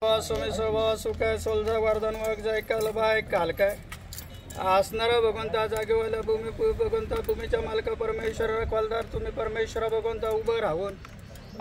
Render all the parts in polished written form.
स्वामी सर्व सुखाय सोलजा वर्धन वग जय काल बाय काल काय असणारा भगवंता जागेवाला भूमी भगवंता भूमीच्या मालका परमेश्वर रखवालदार तुम्ही परमेश्वर भगवंता उभं राहून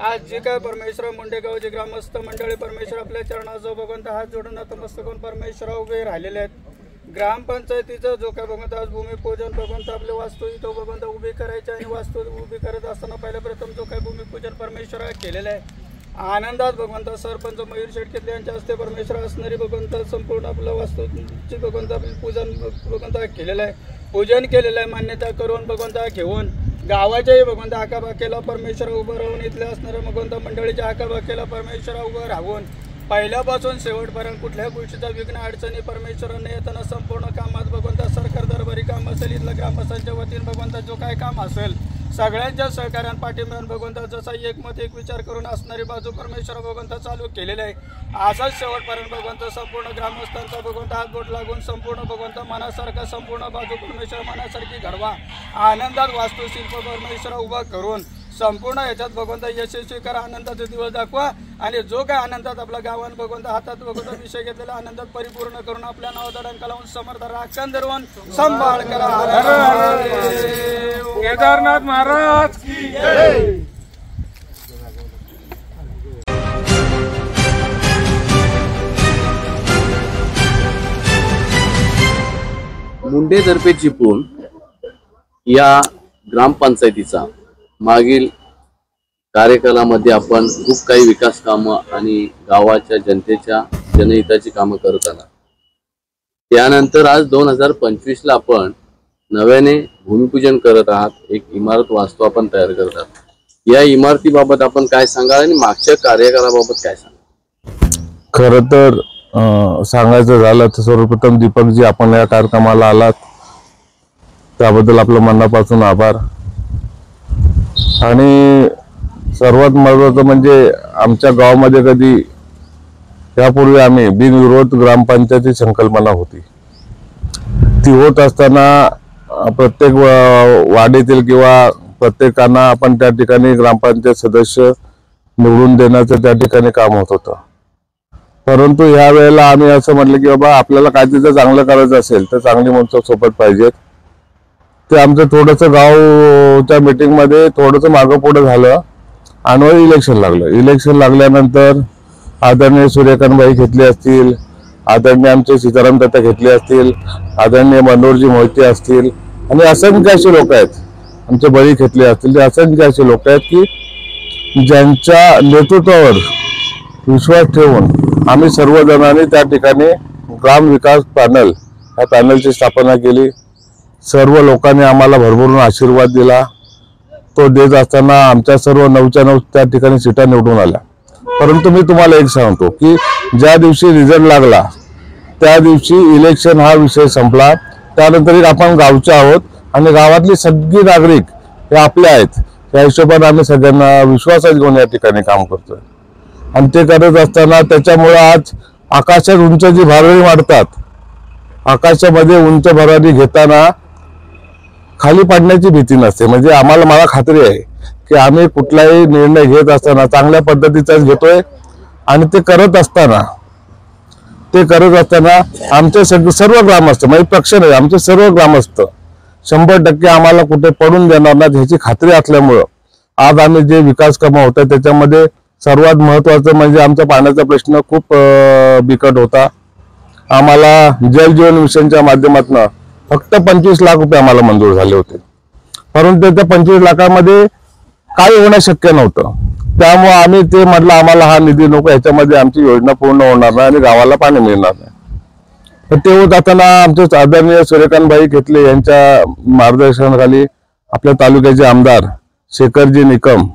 आज जे काय परमेश्वर मुंडेगावचे ग्रामस्थ मंडळी परमेश्वर आपल्या चरणाजवळ भगवंता हात जोडून नतमस्तक करून परमेश्वर उभे राहिलेले आहेत। ग्रामपंचायतीचा जो काय भगवंता आज भूमिपूजन भगवंता आपले वास्तू तो भगवंता उभी करायचे आणि वास्तू उभी करत असताना पहिल्या प्रथम जो काय भूमिपूजन परमेश्वर केलेलं आहे। आनंदात भगवंता सरपंच मयूर शेटकेतले यांच्या हस्ते परमेश्वर असणारी भगवंता संपूर्ण आपलं वास्तूची भगवंता पूजन भगवंता केलेलं आहे। पूजन केलेलं आहे मान्यता करून भगवंता घेऊन गावाच्याही भगवंता आकाबाकेला परमेश्वर उभं राहून इथल्या असणाऱ्या भगवंता मंडळीच्या आकाबाकेला परमेश्वर उभं राहून पहिल्यापासून शेवटपर्यंत कुठल्याही गोष्टीचा विघ्न अडचणी परमेश्वराने येताना संपूर्ण कामात भगवंता सरकार दरबारी काम असेल इथल्या ग्रामस्थांच्या वतीने भगवंता जो काय काम असेल सगळ्यांच्या सहकार्याने पाठिंब्याने भगवंता जसा एकमत एक विचार करून असणारी बाजू परमेश्वर भगवंता चालू केलेले आहे। असाच शेवटपर्यंत भगवंता संपूर्ण ग्रामस्थांचा भगवंता हात बोट लागून संपूर्ण भगवंता मनासारखा संपूर्ण बाजू परमेश्वर मनासारखी घडवा आनंदात वास्तुशिल्प परमेश्वर उभा करून संपूर्ण याच्यात भगवंता यशस्वी करा आनंदाचा दिवस दाखवा आणि जो काय आनंदात आपल्या गावात भगवंता हातात भगवंता विषय घेतलेला आनंदात परिपूर्ण करून आपल्या नावाचा डंका लावून समर्थ राखण धरून सांभाळ करा। केदारनाथ महाराज की जय। मुंडेतर्फे चिपळूण या ग्रामपंचायतीचा मागील कार्यकालामध्ये आपण खूप काही विकास कामं आणि गावाच्या जनतेच्या जनहिताची कामं करत आला। त्यानंतर आज 2025ला आपण नव्याने भूमिपूजन करत आहात। एक इमारत वास्तू आपण तयार करत आहात। या इमारतीबाबत आपण काय सांगाल आणि मागच्या कार्यकालाबाबत काय सांगाल? खरं तर सांगायचं झालं तर सर्वप्रथम दीपकजी आपण या कार्यक्रमाला आलात त्याबद्दल आपलं मनापासून आभार। आणि सर्वात महत्त्वाचं म्हणजे आमच्या गावामध्ये कधी यापूर्वी आम्ही बिनविरोध ग्रामपंचायती संकल्पना होती ती होत असताना प्रत्येक वाडीतील किंवा प्रत्येकांना आपण त्या ठिकाणी ग्रामपंचायत सदस्य निवडून देण्याचं त्या ठिकाणी काम होत होतं। परंतु ह्या वेळेला आम्ही असं म्हटलं की बाबा आपल्याला काहीतरी जर चांगलं करायचं असेल तर चांगली माणसं सोबत पाहिजेत। ते आमचं थोडंसं गावच्या मीटिंगमध्ये थोडंसं मागं पुढं झालं आणि इलेक्शन लागलं। इलेक्शन लागल्यानंतर आदरणीय सूर्यकांतबाई घेतले असतील, आदरणीय आमचे सीताराम तात्या घेतले असतील, आदरणीय मनोहरजी मोहिते असतील आणि असंख्य असे लोक आहेत आमचे बळी घेतले असतील। ते असंख्य असे लोक आहेत की ज्यांच्या नेतृत्वावर विश्वास ठेवून आम्ही सर्वजणांनी त्या ठिकाणी ग्राम विकास पॅनल या पॅनलची स्थापना केली। सर्व लोकांनी आम्हाला भरभरून आशीर्वाद दिला। तो देत असताना आमच्या सर्व 9च्या 9 त्या ठिकाणी सीटा निवडून आल्या। परंतु मी तुम्हाला एक सांगतो की ज्या दिवशी रिझल्ट लागला त्या दिवशी इलेक्शन हा विषय संपला। त्यानंतर आपण गावचे आहोत आणि गावातली सगळी नागरिक हे आपले आहेत त्या हिशोबाने आम्ही सगळ्यांना विश्वासात घेऊन या ठिकाणी काम करतोय आणि ते करत असताना त्याच्यामुळे आज आकाशात उंच जी भरारी वाढतात आकाशामध्ये उंच भरारी घेताना खाली पडण्याची भीती नसते। म्हणजे मला खात्री आहे की आम्ही कुठलाही निर्णय घेत असताना चांगल्या पद्धतीचाच घेतोय आणि ते करत असताना आमचे सर्व ग्रामस्थ म्हणजे पक्ष नाही आमचे सर्व ग्रामस्थ 100% आम्हाला कुठे पडून देणार नाही ह्याची खात्री असल्यामुळं आज आम्ही जे विकास कामं होतात त्याच्यामध्ये सर्वात महत्त्वाचं म्हणजे आमचा पाण्याचा प्रश्न खूप बिकट होता। आम्हाला जल जीवन मिशनच्या माध्यमातून फक्त 25 लाख रुपये आम्हाला मंजूर झाले होते परंतु त्या 25 लाखामध्ये काही होणं शक्य नव्हतं। त्यामुळे आम्ही ते म्हटलं आम्हाला हा निधी नको याच्यामध्ये आमची योजना पूर्ण होणार नाही आणि गावाला पाणी मिळणार नाही। तर ते होत असताना आमचे आदरणीय सूर्यकांतबाई घेतले यांच्या मार्गदर्शनाखाली आपल्या तालुक्याचे आमदार शेखरजी निकम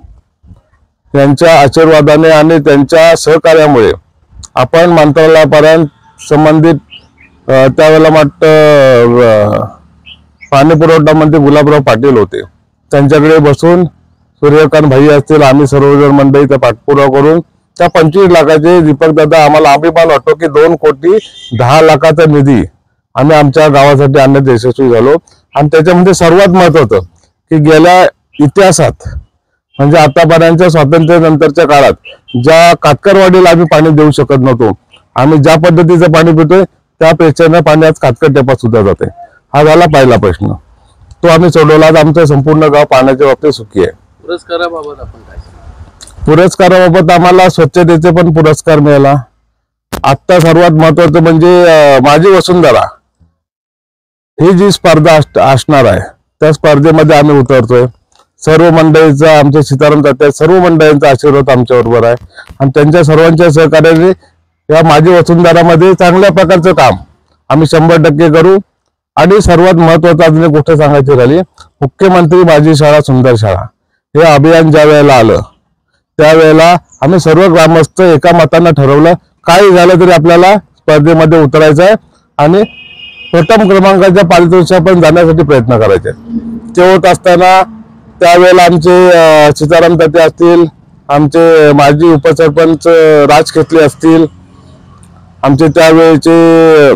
यांच्या आशीर्वादाने आणि त्यांच्या सहकार्यामुळे आपण मंत्रालयापर्यंत संबंधित त्यावेळेला वाटतं पाणी पुरवठा मंत्री गुलाबराव पाटील होते त्यांच्याकडे बसून सूर्यकांत भाई असतील आम्ही सर्वजण मंडळीचा पाठपुरावा करून त्या 25 लाखाचे दीपक दादा आम्हाला अभिमान वाटतो की 2,10,00,000चा निधी आम्ही आमच्या गावासाठी आणण्यात यशस्वी झालो। आणि त्याच्यामध्ये सर्वात महत्त्वाचं की गेल्या इतिहासात म्हणजे आतापर्यंतच्या स्वातंत्र्यानंतरच्या काळात ज्या कातकरवाडीला आम्ही पाणी देऊ शकत नव्हतो, आम्ही ज्या पद्धतीचं पाणी पितोय त्यापेक्षा पाणी आज कातकर टेपात सुद्धा जाते. हा झाला पहिला प्रश्न, तो आम्ही सोडवला. आज आमचं संपूर्ण गाव पाण्याच्या बाबतीत सुखी आहे. पुरस्काराबाबत आपण काय सांगू? पुरस्काराबाबत आम्हाला स्वच्छतेचे पण पुरस्कार मिळाला. आता सर्वात महत्वाचं म्हणजे माझी वसुंधरा ही जी स्पर्धा असणार आहे त्या स्पर्धेमध्ये आम्ही उतरतोय. सर्व मंडळीचा, आमच्या सीताराम तात्या सर्व मंडळींचा आशीर्वाद आमच्या बरोबर आहे आणि त्यांच्या सर्वांच्या सहकार्याने या माझी वसुंधरामध्ये चांगल्या प्रकारचं काम आम्ही 100% करू. आणि सर्वात महत्वाचं अजून एक गोष्ट सांगायची झाली, मुख्यमंत्री माझी शाळा सुंदर शाळा हे अभियान ज्या वेळेला आलं त्यावेळेला आम्ही सर्व ग्रामस्थ एका मतानं ठरवलं, काही झालं तरी आपल्याला स्पर्धेमध्ये उतरायचं आहे आणि प्रथम क्रमांकाच्या पारितोषिकापर्यंत जाण्यासाठी प्रयत्न करायचे. ते होत असताना त्यावेळेला आमचे सीताराम तात्या असतील, आमचे माजी उपसरपंच राज खेतले असतील, आमचे त्यावेळेचे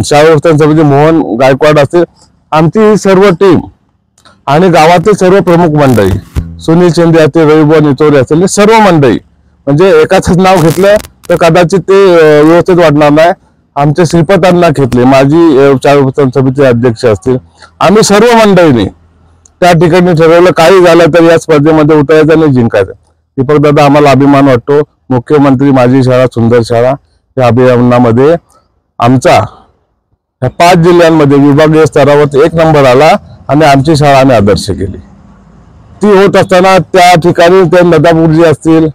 शाळा समिती मोहन गायकवाड असतील, आमची सर्व टीम आणि गावातील सर्व प्रमुख मंडळी, सुनील शिंदे असतील, रविभाऊ निचोरे असतील, सर्व मंडळी, म्हणजे एकाच नाव घेतलं तर कदाचित ते व्यवस्थित वाटणार नाही. आमचे श्रीपत अण्णा घेतले माजी शाळा समिती अध्यक्ष असतील, आम्ही सर्व मंडळींनी त्या ठिकाणी ठरवलं काही झालं तर या स्पर्धेमध्ये उतरायचं आणि जिंकायचं. दीपक दादा, आम्हाला अभिमान वाटतो, मुख्यमंत्री माझी शाळा सुंदर शाळा या अभियानामध्ये आमचा 5 जिल्ह्यांमध्ये विभागीय स्तरावर 1 नंबर आला आणि आमची शाळाने आदर्श केली. ती होत असताना त्या ठिकाणी ते नदापूरजी असतील,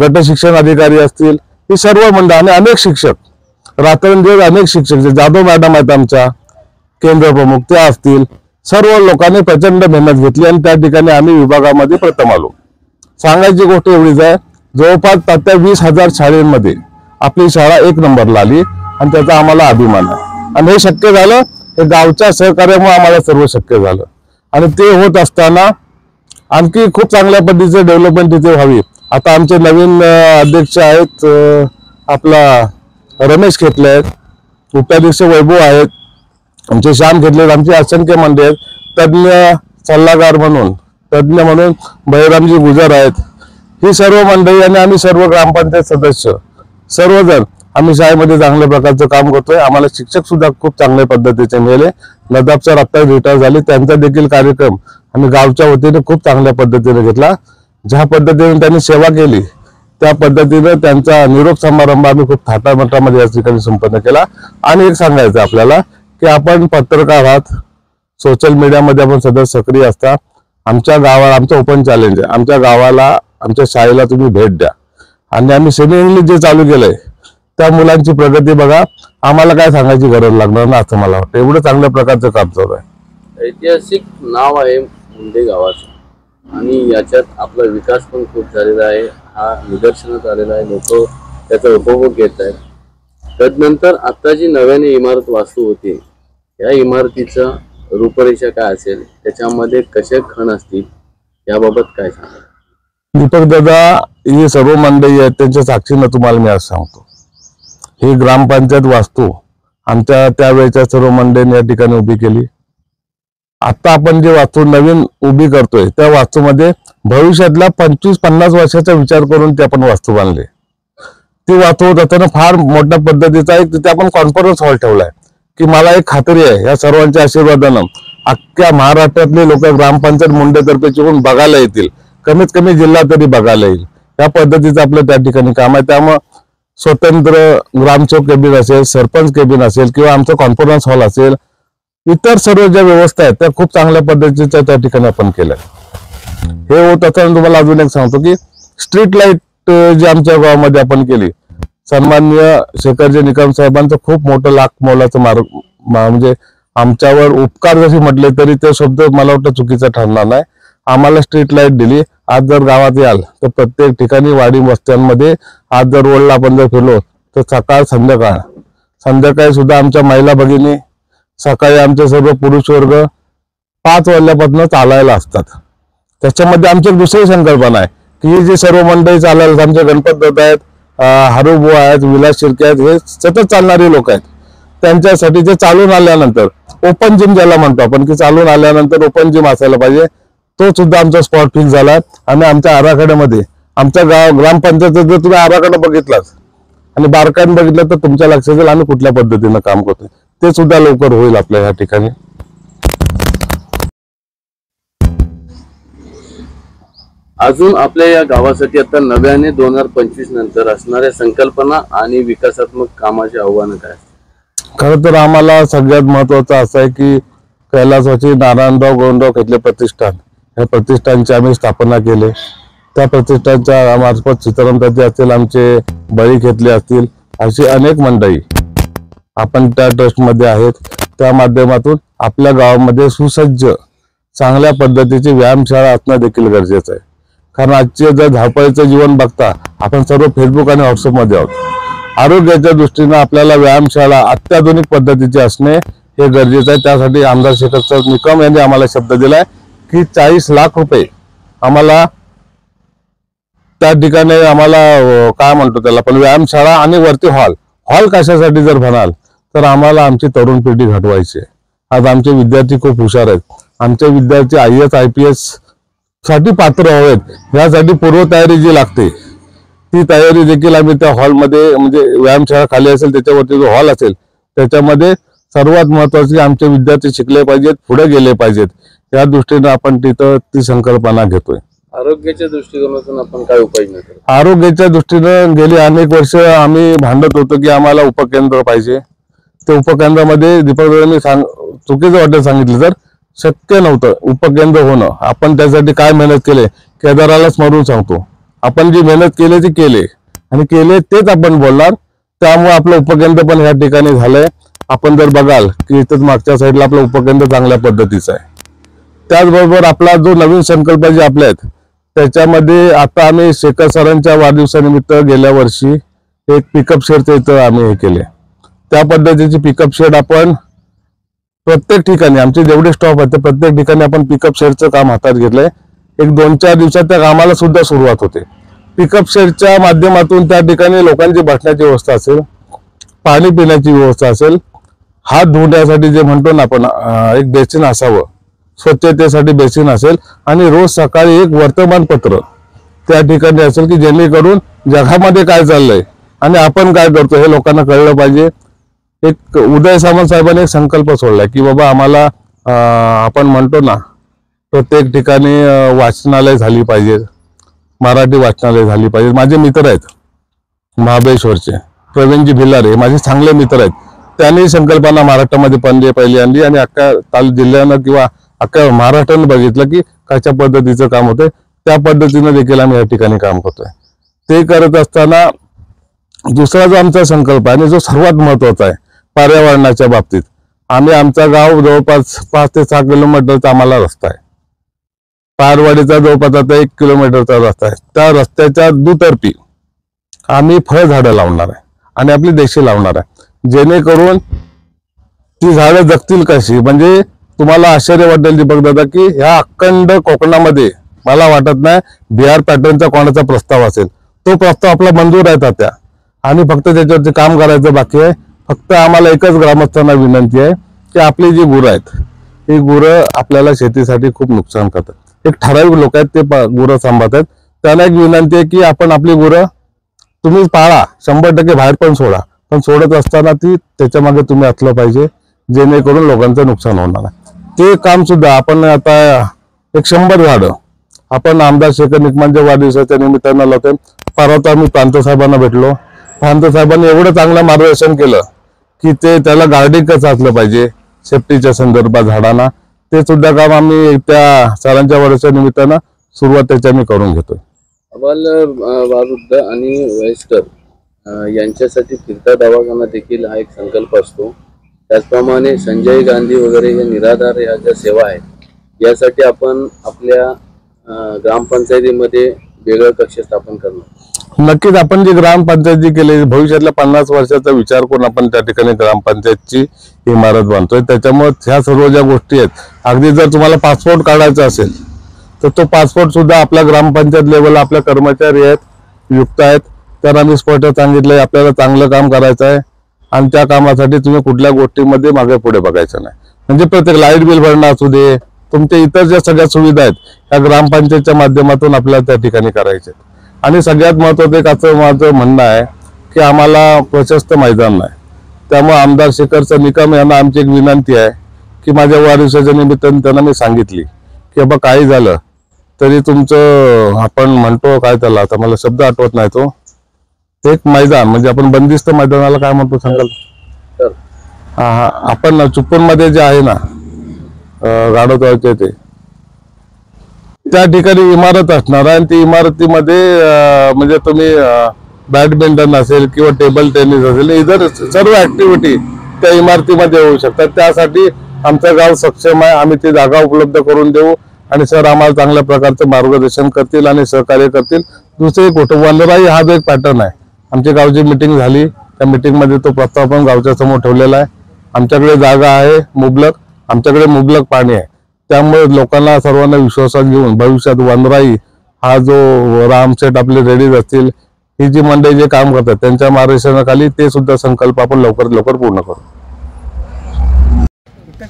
गट शिक्षण अधिकारी असतील, ही सर्व मंडळ आणि अनेक शिक्षक रात्रंदिवस अनेक शिक्षक जाधव मॅडम आहेत आमच्या केंद्र प्रमुख, त्या असतील, सर्व लोकांनी प्रचंड मेहनत घेतली आणि त्या ठिकाणी आम्ही विभागामध्ये प्रथम आलो. सांगायची गोष्ट एवढीच आहे, जवळपास 20,000 शाळेमध्ये आपली शाळा 1 नंबरला आली आणि त्याचा आम्हाला अभिमान आहे. आणि हे शक्य झालं हे गावच्या सहकार्यामुळे आम्हाला सर्व शक्य झालं. आणि ते होत असताना आणखी खूप चांगल्या पद्धतीचे डेव्हलपमेंट तिथे व्हावी. आता आमचे नवीन अध्यक्ष आहेत, आपला रमेश खेतले आहेत, उपाध्यक्ष वैभव आहेत, आमचे श्याम घेतले, आमचे असंख्य मंडळी आहेत, तज्ञ सल्लागार म्हणून तज्ञ म्हणून बळीरामजी गुजर आहेत. ही सर्व मंडळी आणि आम्ही सर्व ग्रामपंचायत सदस्य सर्वजण आम्ही शाळेमध्ये चांगल्या प्रकारचं काम करतोय. आम्हाला शिक्षक सुद्धा खूप चांगल्या पद्धतीचे मिळाले. नदाब सर आता रिटायर झाले, त्यांचा देखील कार्यक्रम आम्ही गावच्या वतीने खूप चांगल्या पद्धतीने घेतला. ज्या पद्धतीने त्यांनी सेवा केली त्या पद्धतीने त्यांचा निरोप समारंभ आम्ही खूप थाटामाटामध्ये या ठिकाणी संपन्न केला. आणि एक सांगायचं आपल्याला की आपण पत्रकार आहात, सोशल मीडियामध्ये आपण सतत सक्रिय असता. आमच्या गावाला आमचं ओपन चॅलेंज आहे, आमच्या गावाला आमच्या शाळेला तुम्ही भेट द्या आणि आम्ही सेमी इंग्लिश जे चालू केलंय त्या मुलांची प्रगती बघा. आम्हाला काय सांगायची गरज लागणार ना असं मला वाटतं, एवढं चांगल्या प्रकारचं काम चालू आहे. ऐतिहासिक नाव आहे मुंडे गावाचं आणि याच्यात आपला विकास पण खूप झालेला आहे, हा निदर्शनात आलेला आहे, लोक त्याचा उपभोग घेत आहेत. तदनंतर आता जी नव्याने इमारत वास्तू होती या इमारतीचं रूपरेषा काय असेल, त्याच्यामध्ये कसे खण असतील याबाबत काय सांगा? दीपक दादा, ही सर्व मंडळी आहेत त्यांच्या साक्षीनं तुम्हाला मी आज सांगतो, ही ग्रामपंचायत वास्तू आमच्या त्यावेळेच्या सर्व मंडळींनी या ठिकाणी उभी केली. आता आपण जे वास्तू नवीन उभी करतोय त्या वास्तूमध्ये भविष्यातला 25-50 वर्षाचा विचार करून ते आपण वास्तू बांधले. ती वास्तू होत असताना फार मोठ्या पद्धतीचा एक तिथे आपण कॉन्फरन्स हॉल ठेवलाय की मला एक खात्री आहे या सर्वांच्या आशीर्वादानं अख्ख्या महाराष्ट्रातले लोक ग्रामपंचायत मुंडेतर्फे येऊन बघायला येतील, कमीत कमी जिल्हा तरी बघायला येईल. या पद्धतीचं आपलं त्या ठिकाणी काम आहे. त्यामुळे स्वतंत्र ग्रामसेवक केबिन असेल, सरपंच केबिन असेल किंवा आमचं कॉन्फरन्स हॉल असेल, इतर सर्व ज्या व्यवस्था आहेत त्या खूप चांगल्या पद्धतीच्या त्या ठिकाणी आपण केल्या. हे होत असताना तुम्हाला अजून एक सांगतो की स्ट्रीट लाईट जी आमच्या गावामध्ये आपण केली, सन्माननीय शेखरजी निकम साहेबांचं खूप मोठं लाख मोलाचं म्हणजे आमच्यावर उपकार जशी म्हटले तरी ते शब्द मला वाटतं चुकीचा ठरणार नाही. आम्हाला स्ट्रीट लाईट दिली. आज जर गावात याल तर प्रत्येक ठिकाणी वाडी वस्त्यांमध्ये आज जर रोडला आपण जर फिरलो तर सकाळ संध्याकाळी सुद्धा आमच्या महिला भगिनी, सकाळी आमचे सर्व पुरुष वर्ग 5 वाजल्यापासून चालायला असतात. त्याच्यामध्ये आमची दुसरी संकल्पना आहे की ही जी सर्व मंडळी चालायला, आमचे गणपत दादा आहेत, हरुबुवा आहेत, विलास शिर्के आहेत, हे सतत चालणारे लोक आहेत. त्यांच्यासाठी जे चालून आल्यानंतर ओपन जिम ज्याला म्हणतो आपण की चालून आल्यानंतर ओपन जिम असायला पाहिजे. तो सुद्धा आमचा स्पॉट फिक्स झाला आणि आमच्या आराखड्यामध्ये आमच्या ग्रामपंचायतीचा जर तुम्ही आराखडा बघितलाच आणि बारकाईने बघितलं तर तुमच्या लक्षात येईल आम्ही कुठल्या पद्धतीनं काम करतोय ते सुद्धा लवकर होईल आपल्या ह्या ठिकाणी. अजून आपल्या या गावासाठी आता नव्याने 2025 नंतर असणाऱ्या संकल्पना आणि विकासात्मक कामाचे आव्हानं काय? खरं तर आम्हाला सगळ्यात महत्वाचं असं आहे की कैलासवासी नारायणराव गोविंदराव खेतले प्रतिष्ठान या प्रतिष्ठानची आम्ही स्थापना केली. त्या प्रतिष्ठानच्या मार्फत सीतारामदाजी असतील, आमचे बळी खेतले असतील, अशी अनेक मंडळी आपण त्या ट्रस्टमध्ये आहेत. त्या माध्यमातून आपल्या गावामध्ये सुसज्ज चांगल्या पद्धतीची व्यायामशाळा असणं देखील गरजेचं आहे. कारण आजचे जर धावपळीचं जीवन बघता आपण सर्व फेसबुक आणि व्हॉट्सअपमध्ये आहोत. आरोग्याच्या दृष्टीनं आपल्याला व्यायामशाळा अत्याधुनिक पद्धतीची असणे हे गरजेचं आहे. त्यासाठी आमदार शेखर सर निकम यांनी आम्हाला शब्द दिलाय की 40 लाख रुपये आम्हाला त्या ठिकाणी आम्हाला काय म्हणतो त्याला पण व्यायामशाळा आणि वरती हॉल कशासाठी जर म्हणाल तर आम्हाला आमची तरुण पिढी घडवायची आहे. आज आमचे विद्यार्थी खूप हुशार आहेत. आमचे विद्यार्थी IAS IPS साठी पात्र हवेत. यासाठी पूर्वतयारी जी लागते ती तयारी देखील आम्ही त्या हॉलमध्ये म्हणजे व्यायामशाळा खाली असेल त्याच्यावरती जो हॉल असेल त्याच्यामध्ये सर्वात महत्वाचे आमचे विद्यार्थी शिकले पाहिजेत, पुढे गेले पाहिजेत. या दृष्टीने आपण तिथं ती संकल्पना घेतोय. आरोग्याच्या दृष्टिकोनातून आपण काय उपाययोजना करतो? आरोग्याच्या दृष्टीनं गेली अनेक वर्ष आम्ही भांडत होतो की आम्हाला उपकेंद्र पाहिजे. ते उपकेंद्रामध्ये दीपक चुकीचं वाटत सांगितलं तर शक्य नव्हतं उपकेंद्र होणं. आपण त्यासाठी काय मेहनत केले केदाराला स्मरून सांगतो. आपण जी मेहनत केली ती केले आणि केले तेच आपण बोलणार. त्यामुळे आपलं उपकेंद्र पण ह्या ठिकाणी झालंय. आपण जर बघाल की इथंच मागच्या साईडला आपलं उपकेंद्र चांगल्या पद्धतीचं आहे. त्याचबरोबर आपला जो नवीन संकल्प जे आपले आहेत त्याच्यामध्ये आता आम्ही शेखर सरांच्या वाढदिवसानिमित्त गेल्या वर्षी एक पिकअप शेडचं इथं आम्ही हे केले. त्या पद्धतीची पिकअप शेड आपण प्रत्येक ठिकाणी आमचे जेवढे स्टॉप आहेत ते प्रत्येक ठिकाणी आपण पिकअप शेडचं काम हातात घेतलंय. एक 2-4 दिवसात त्या कामाला सुद्धा सुरुवात होते. पिकअप शेडच्या माध्यमातून त्या ठिकाणी लोकांची बसण्याची व्यवस्था असेल, पाणी पिण्याची व्यवस्था असेल, हात धुण्यासाठी जे म्हणतो ना आपण एक बेसिन असावं, स्वच्छतेसाठी बेसिन असेल आणि रोज सकाळी एक वर्तमानपत्र त्या ठिकाणी असेल की जेणेकरून जगामध्ये काय चाललंय आणि आपण काय करतो हे लोकांना कळलं पाहिजे. एक उदय सामंत साहेबांनी एक संकल्प सोडलाय की बाबा आम्हाला आपण म्हणतो ना प्रत्येक ठिकाणी वाचनालय झाली पाहिजे, मराठी वाचनालय झाली पाहिजे. माझे मित्र आहेत महाबळेश्वरचे प्रवीणजी भिलारे माझे चांगले मित्र आहेत. त्यांनी संकल्पना महाराष्ट्रामध्ये पहिली आणली आणि अख्ख्या जिल्ह्यानं किंवा अख्ख्या महाराष्ट्रानं बघितलं की कशा पद्धतीचं काम होतंय. त्या पद्धतीनं देखील आम्ही या ठिकाणी काम करतोय. ते करत असताना दुसरा जो आमचा संकल्प आहे आणि जो सर्वात महत्वाचा आहे पर्यावरणाच्या बाबतीत, आम्ही आमचा गाव जवळपास 5 ते 6 किलोमीटरचा आम्हाला रस्ता आहे. पारवाडीचा जवळपास आता 1 किलोमीटरचा रस्ता आहे. त्या रस्त्याच्या दुतर्फी आम्ही फळझाडं लावणार आहे आणि आपली देशी लावणार आहे जेणेकरून ती झाडं जगतील कशी. म्हणजे तुम्हाला आश्चर्य वाटेल दीपक दादा की ह्या अखंड कोकणामध्ये मला वाटत नाही बिहार पॅटर्नचा कोणाचा प्रस्ताव असेल. तो प्रस्ताव आपला मंजूर आहे तात्या आणि फक्त त्याच्यावरती काम करायचं बाकी आहे. फक्त आम्हाला एकच ग्रामस्थांना विनंती आहे की आपली जी गुरं आहेत ही गुरं आपल्याला शेतीसाठी खूप नुकसान करतात. एक ठराविक लोक आहेत ते गुरं सांभाळतात. त्यांना एक विनंती आहे की आपण आपली गुरं तुम्ही पाळा, 100% बाहेर पण सोडा, पण सोडत असताना ती त्याच्या मागे तुम्ही असलं पाहिजे जेणेकरून लोकांचं नुकसान होणार आहे. ते काम सुद्धा आपण आता 100 झाडं आपण आमदार शेखर निकमांच्या वाढदिवसाच्या निमित्तानं लावतोय. परवा आम्ही प्रांत साहेबांना भेटलो. प्रांत साहेबांनी एवढं चांगलं मार्गदर्शन केलं की ते त्याला गार्डिंग कसं असलं पाहिजे सेफ्टीच्या संदर्भात झाडांना, ते सुद्धा काम आम्ही त्या सरांच्या वाढदिवसाच्या निमित्तानं सुरुवात त्याच्या करून घेतोय. वृद्ध आणि वयस्कर यांच्यासाठी फिरता दवाखाना देखील हा एक संकल्प असतो. त्याचप्रमाणे संजय गांधी वगैरे हे निराधार या ज्या सेवा आहेत यासाठी आपण आपल्या ग्रामपंचायतीमध्ये वेगळं कक्ष स्थापन करणार. नक्कीच आपण जी ग्रामपंचायत जी केली भविष्यातल्या 50 वर्षाचा विचार करून आपण त्या ठिकाणी ग्रामपंचायतची इमारत बांधतोय. त्याच्यामुळे ह्या सर्व ज्या गोष्टी आहेत, अगदी जर तुम्हाला पासपोर्ट काढायचा असेल तर तो पासपोर्ट सुद्धा आपल्या ग्रामपंचायत लेवलला आपल्या कर्मचारी आहेत, युक्त आहेत, त्यांना मी स्पष्ट सांगितलंय आपल्याला चांगलं काम करायचं आहे आणि त्या कामासाठी तुम्ही कुठल्या गोष्टीमध्ये मागे पुढे बघायचं नाही. म्हणजे प्रत्येक लाईट बिल भरणं असू दे, तुमच्या इतर ज्या सगळ्या सुविधा आहेत ह्या ग्रामपंचायतच्या माध्यमातून आपल्याला त्या ठिकाणी करायचे. आणि सगळ्यात महत्त्वाचं एक असं माझं म्हणणं आहे की आम्हाला प्रशस्त मैदान नाही, त्यामुळे आमदार शेखर निकम यांना आमची एक विनंती आहे की माझ्या वाढदिवसाच्या निमित्ताने त्यांना मी सांगितली की बाबा काही झालं तरी तुमचं आपण म्हणतो काय त्याला, आता मला शब्द आठवत नाही, तो एक मैदान म्हणजे आपण बंदिस्त मैदानाला काय म्हणतो सांगाल? हा, आपण चिपळूण मध्ये जे आहे ना गाडोतळचे ते त्या ठिकाणी इमारत असणार आहे आणि ती इमारतीमध्ये म्हणजे तुम्ही बॅडमिंटन असेल किंवा टेबल टेनिस असेल इतर सर्व ऍक्टिव्हिटी त्या इमारतीमध्ये होऊ शकतात. त्यासाठी आमचं गाव सक्षम आहे, आम्ही ती जागा उपलब्ध करून देऊ आणि सर आम्हाला चांगल्या प्रकारचं मार्गदर्शन करतील आणि सहकार्य करतील. दुसरे वनराई हा जो एक पॅटर्न आहे, आमच्या गावची मीटिंग झाली, त्या मीटिंगमध्ये तो प्रस्ताव पण गावच्या समोर ठेवलेला आहे. आमच्याकडे जागा आहे मुबलक, आमच्याकडे मुबलक पाणी आहे, त्यामुळे लोकांना सर्वांना विश्वासात घेऊन भविष्यात वनराई हा जो रामसेट आपले रेडीज असतील, ही जी मंडळी जे काम करतात त्यांच्या मार्गदर्शनाखाली ते सुद्धा संकल्प आपण लवकरात लवकर पूर्ण करू.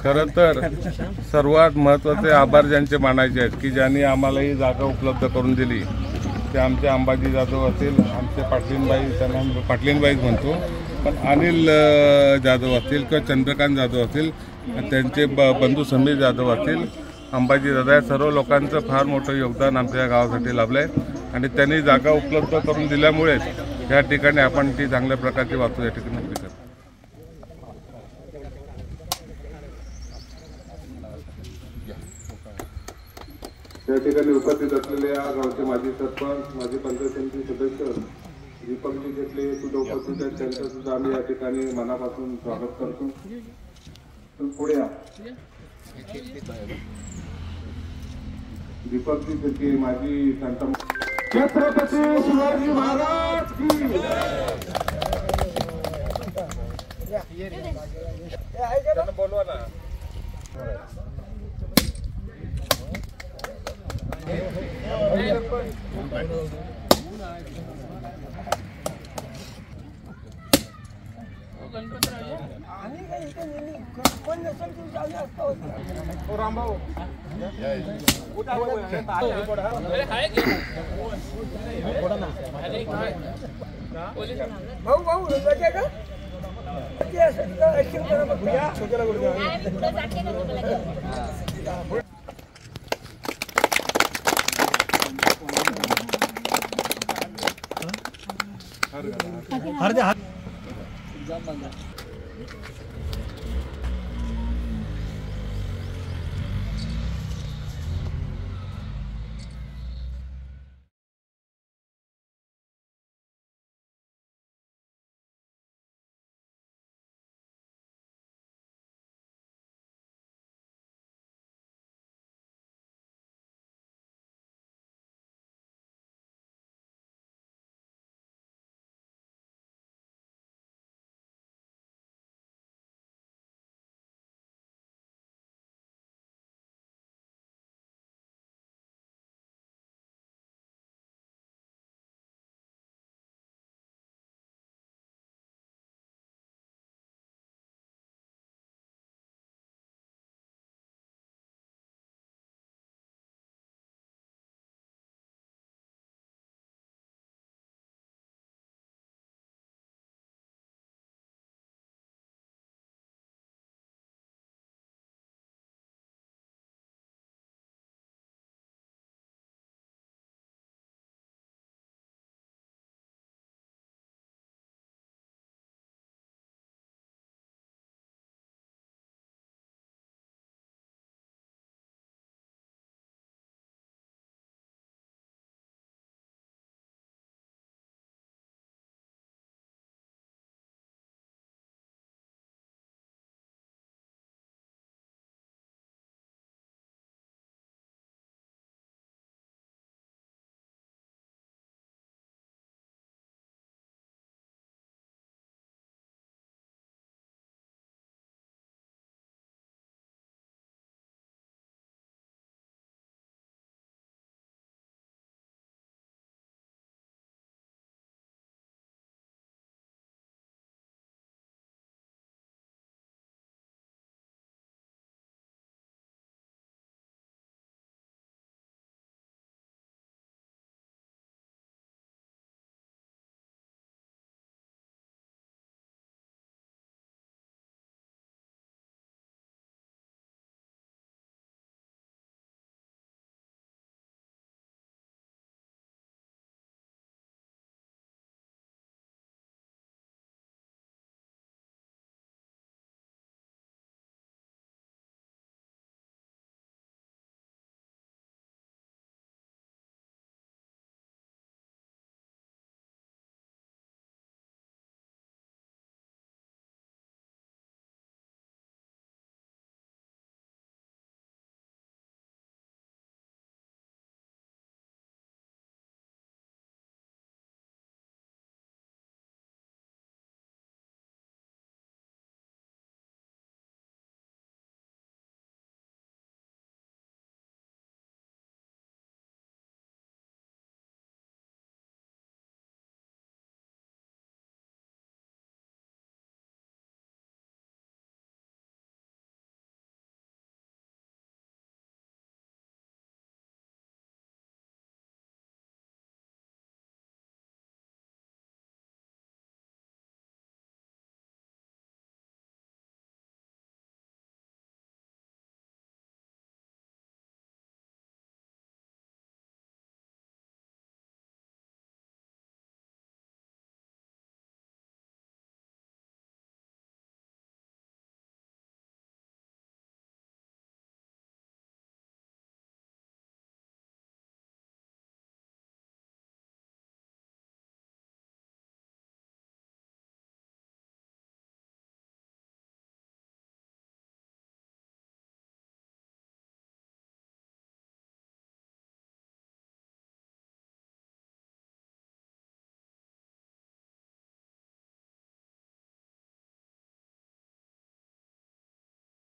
खरं तर सर्वात महत्त्वाचे आभार ज्यांचे मानायचे आहेत की ज्यांनी आम्हाला ही जागा उपलब्ध करून दिली, ते आमचे अंबाजी जाधव असतील, आमचे पाटलीनबाई, त्यांना पाटलीनबाईच म्हणतो, पण अनिल जाधव असतील किंवा चंद्रकांत जाधव असतील, त्यांचे बंधू समीर जाधव असतील, अंबाजी दादा, या सर्व लोकांचं फार मोठं योगदान आमच्या गावासाठी लाभलं आहे आणि त्यांनी जागा उपलब्ध करून दिल्यामुळेच या ठिकाणी आपण ती चांगल्या प्रकारची वास्तू या ठिकाणी उभी करतो. त्या ठिकाणी उपस्थित असलेल्या गावचे माजी सरपंच, माजी पंचायत समिती सदस्य दीपकजी घेतले सुद्धा उपस्थित आहेत, त्यांचं सुद्धा आम्ही या ठिकाणी मनापासून स्वागत करतो. पुढे या. दीपकजी घेतले माजी संत छत्रपती शिवाजी महाराज की बोलवा ना. रामभाऊ